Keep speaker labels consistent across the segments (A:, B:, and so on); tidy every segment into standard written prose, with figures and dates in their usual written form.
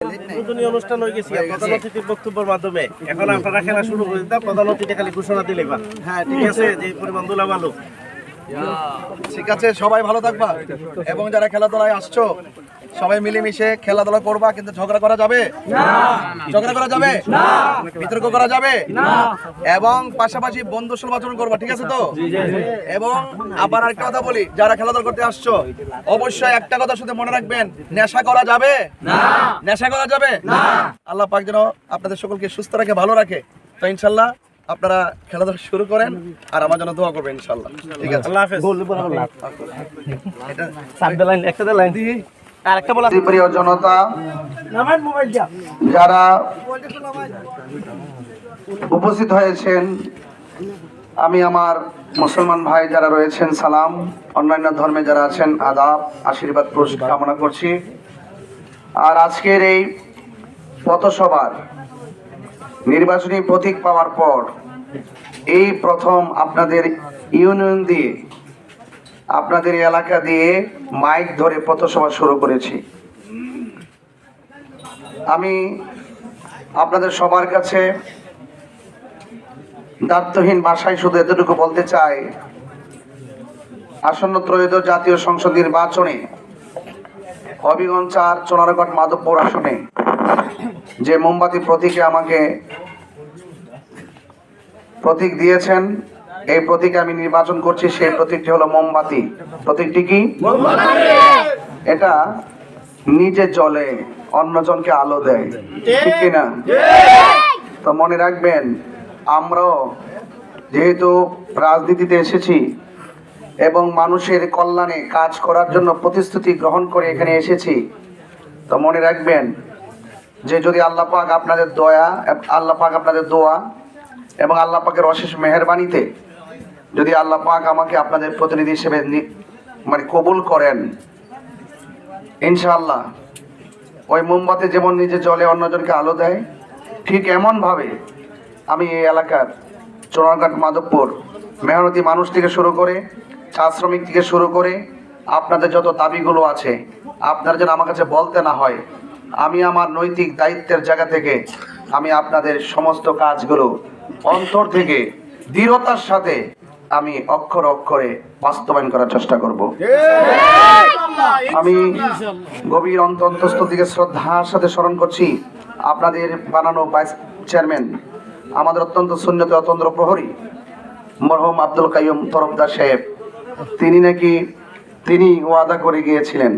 A: উদ্বোধনী অনুষ্ঠান হয়ে গেছে প্রধান অতিথির বক্তব্যের মাধ্যমে। এখন আপনারা খেলা শুরু করে দিন, প্রধান অতিথি খালি ঘোষণা দিলে বা হ্যাঁ ঠিক আছে যে পরিমাণ দোলা ভালো।
B: ঠিক আছে, সবাই ভালো থাকবা এবং যারা খেলাধুলায় আসছো সবাই মিলেমিশে খেলাধুলা করবা, কিন্তু ঝগড়া করা যাবে না, ঝগড়া করা যাবে না, বিতর্ক করা যাবে না, এবং পাশাপাশি বন্ধু সুলভ আচরণ করবা, ঠিক আছে তো? এবং আবার আরেকটা কথা বলি, যারা খেলাধুলা করতে আসছো অবশ্যই একটা কথা শুধু মনে রাখবেন, নেশা করা যাবে না, নেশা করা যাবে না। আল্লাহ পাক যেন আপনাদের সকলকে সুস্থ রাখে, ভালো রাখে। তো ইনশাল্লাহ আপনারা খেলাধুলা শুরু করেন আর আমার জন্য দোয়া করবেন ইনশাল্লাহ। ঠিক আছে,
A: আল্লাহ হাফেজ।
B: এটা লাইন দিই। প্রিয় জনতা, যারা উপস্থিত হয়েছেন, আমি আমার মুসলমান ভাই যারা রয়েছেন সালাম, অন্যান্য ধর্মে যারা আছেন আদাব, আশীর্বাদ কামনা করছি। আর আজকের এই পথসভার নির্বাচনী প্রতীক পাওয়ার পর এই প্রথম আপনাদের ইউনিয়ন দিয়ে, আপনাদের এলাকা দিয়ে মাইক ধরে পথসভা শুরু করেছি। আমি আপনাদের সবার কাছে দায়িত্বহীন ভাষায় শুধু এতটুকু বলতে চাই, আসন্ন ত্রয়োদশ জাতীয় সংসদ নির্বাচনে হবিগঞ্জ ৪ চোনারঘাট মাধবপুর আসনে যে মোমবাতি প্রতীকে আমাকে প্রতীক দিয়েছেন, এই প্রতীকে আমি নির্বাচন করছি। সেই প্রতীকটি হলো মোমবাতি। প্রতীকটি কি? এটা নিজে জ্বলে অন্যজনকে আলো দেয়, ঠিক কিনা? তো মনে রাখবেন, আমরাও যেহেতু রাজনীতিতে এসেছি এবং মানুষের কল্যাণে কাজ করার জন্য প্রতিশ্রুতি গ্রহণ করে এখানে এসেছি, তো মনে রাখবেন যে যদি আল্লাহ পাক আপনাদের দয়া, আল্লাহ পাক আপনাদের দোয়া এবং আল্লাহ পাকের অশেষ মেহেরবানিতে যদি আল্লাহ পাক আমাকে আপনাদের প্রতিনিধি হিসেবে কবুল করেন, ইনশাআল্লাহ ওই মোমবাতি যেমন নিজে জ্বলে অন্যজনকে আলো দেয়, ঠিক এমনভাবে আমি এই এলাকার চোনারঘাট মাধবপুর মেহনতি মানুষ থেকে শুরু করে, চা শ্রমিক থেকে শুরু করে আপনাদের যত দাবিগুলো আছে, আপনারা যেন আমার কাছে বলতে না হয়, আমি আমার নৈতিক দায়িত্বের জায়গা থেকে আমি আপনাদের সমস্ত কাজগুলো অন্তর থেকে দৃঢ়তার সাথে আমি অক্ষরে অক্ষরে বাস্তবায়ন করার চেষ্টা করব। আমি গভীর অন্তঃস্থল থেকে শ্রদ্ধার সাথে স্মরণ করছি আপনাদের বানানো ভাইস চেয়ারম্যান, আমাদের অত্যন্ত সুন্নতে অতন্ত্র প্রহরী মরহুম আব্দুল কাইয়ুম তরফদার সাহেব। তিনি ওয়াদা করে গিয়েছিলেন,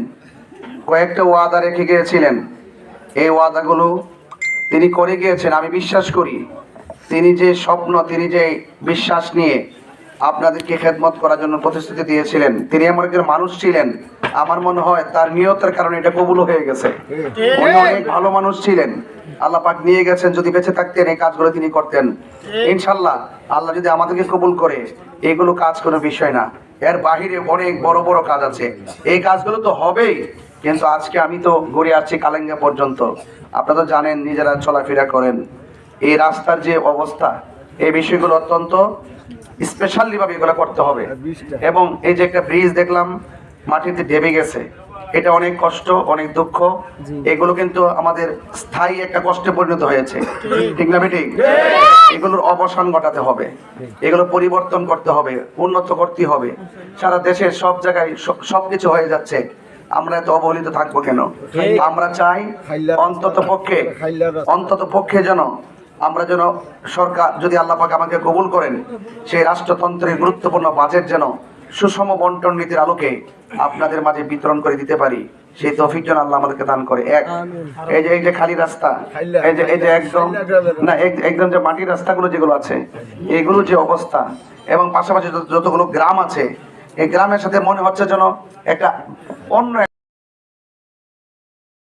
B: কয়েকটা ওয়াদা রেখে গিয়েছিলেন। এই ওয়াদাগুলো তিনি করে গিয়েছেন। আমি বিশ্বাস করি তিনি যে স্বপ্ন, তিনি যে বিশ্বাস নিয়ে আপনাদেরকে খেদমত করার জন্য প্রতিশ্রুতি দিয়েছিলেন, তিনি এমন একজন মানুষ ছিলেন, আমার মনে হয় তার নিয়তের কারণে এটা কবুল হয়ে গেছে। উনি অনেক ভালো মানুষ ছিলেন, আল্লাহ পাক নিয়ে গেছেন। যদি বেঁচে থাকতেন এই কাজগুলো তিনি করতেন। ইনশাল্লাহ আল্লাহ যদি আমাদেরকে কবুল করে, এগুলো কাজ কোনো বিষয় না, এর বাহিরে অনেক বড় বড় কাজ আছে। এই কাজগুলো তো হবেই, কিন্তু আজকে আমি তো ঘুরে আসছি কালেঙ্গা পর্যন্ত। আপনারা তো জানেন, নিজেরা চলাফেরা করেন, এই রাস্তার যে অবস্থা, এই বিষয়গুলো অত্যন্ত স্পেশালি ভাবে এগুলো করতে হবে। এবং এই যে একটা ব্রিজ দেখলাম মাটিতে ঢেবে গেছে, এটা অনেক কষ্ট, অনেক দুঃখ। এগুলো কিন্তু আমাদের স্থায়ী একটা কষ্টে পরিণত হয়েছে, ঠিক না বেঠিক? এগুলোর অবসান ঘটাতে হবে, এগুলো পরিবর্তন করতে হবে, উন্নত করতে হবে। সারা দেশের সব জায়গায় সবকিছু হয়ে যাচ্ছে, আমরা এত অবহেলিত থাকবো কেন? আমরা চাই অন্তত পক্ষে যেন আমরা যেন সরকার, যদি আল্লাহ পাক আমাকে কবুল করেন, সেই রাষ্ট্রতন্ত্রের গুরুত্বপূর্ণ বাজেট যেন সুষম বন্টন নীতির আলোকে আপনাদের মাঝে বিতরণ করে দিতে পারি, সেই তৌফিক যেন আল্লাহ আমাদেরকে দান করে। এই যে খালি রাস্তা, এই যে একদম যে মাটির রাস্তাগুলো যেগুলো আছে, এগুলো যে অবস্থা, এবং পাশাপাশি যতগুলো গ্রাম আছে, এই গ্রামের সাথে মনে হচ্ছে যেন একটা অন্য